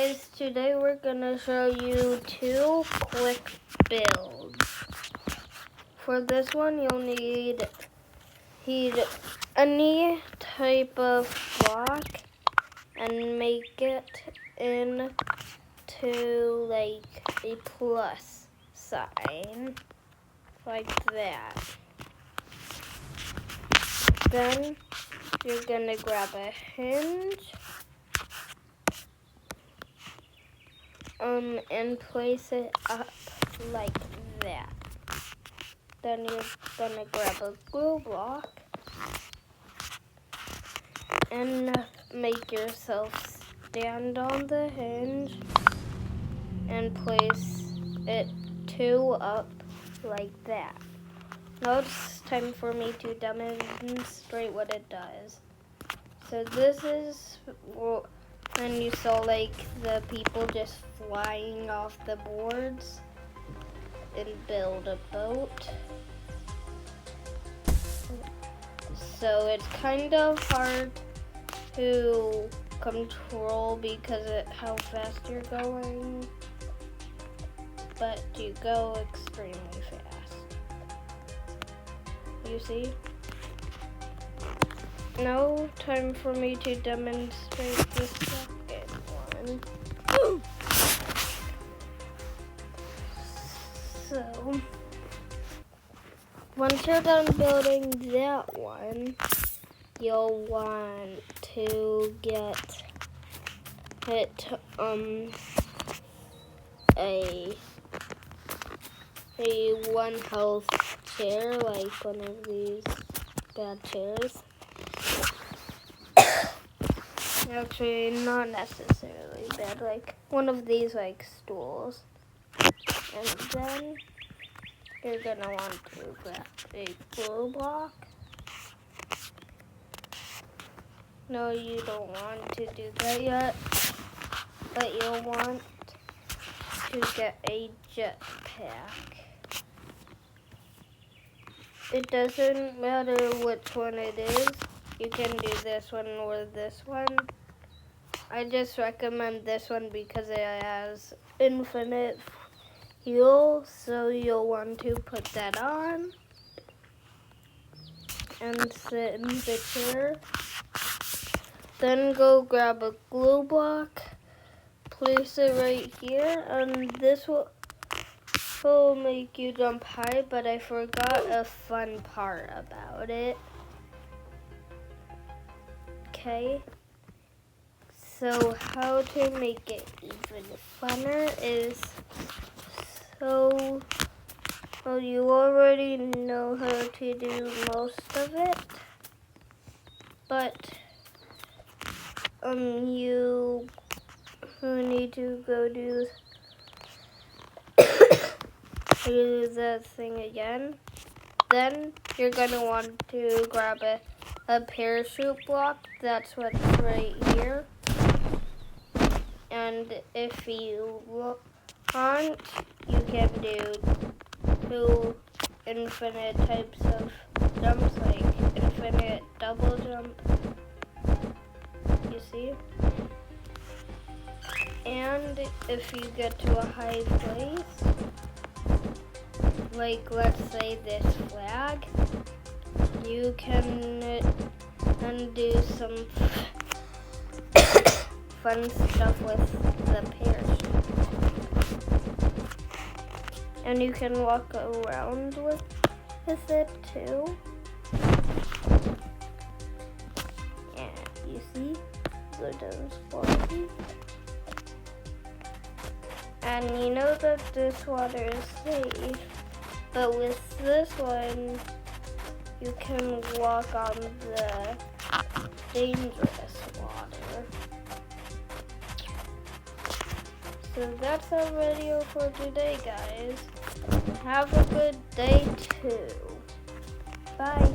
guys, today we're gonna show you 2 quick builds. For this one, you'll need any type of block and make it into like a plus sign, like that. Then you're gonna grab a hinge and place it up like that. Then you're gonna grab a glue block and make yourself stand on the hinge and place it 2 up like that. Now it's time for me to demonstrate what it does. So this is when you saw like the people just flying off the boards and build a boat. So it's kind of hard to control because of how fast you're going, but you go extremely fast. You see? Now time for me to demonstrate the second one. So, once you're done building that one, you'll want to get a 1 health chair, like one of these bad chairs. Actually, not necessarily bad, like one of these like stools. And then you're gonna want to grab a glue block. No, you don't want to do that yet, but you'll want to get a jetpack. It doesn't matter which one it is. You can do this one or this one. I just recommend this one because it has infinite fuel, so you'll want to put that on and sit in the chair. Then go grab a glue block, place it right here, and this will make you jump high, but I forgot a fun part about it. Okay, so how to make it even funner is, well, you already know how to do most of it, but you need to go do the thing again. Then you're gonna want to grab a parachute block. That's what's right here. And if you want, you can do 2 infinite types of jumps, like infinite double jump. You see? And if you get to a high place, like let's say this flag, you can do some fun stuff with the parachute. And you can walk around with it too. And you see, go down slowly. And you know that this water is safe, but with this one, you can walk on the dangerous water. So that's our video for today, guys. Have a good day too. Bye.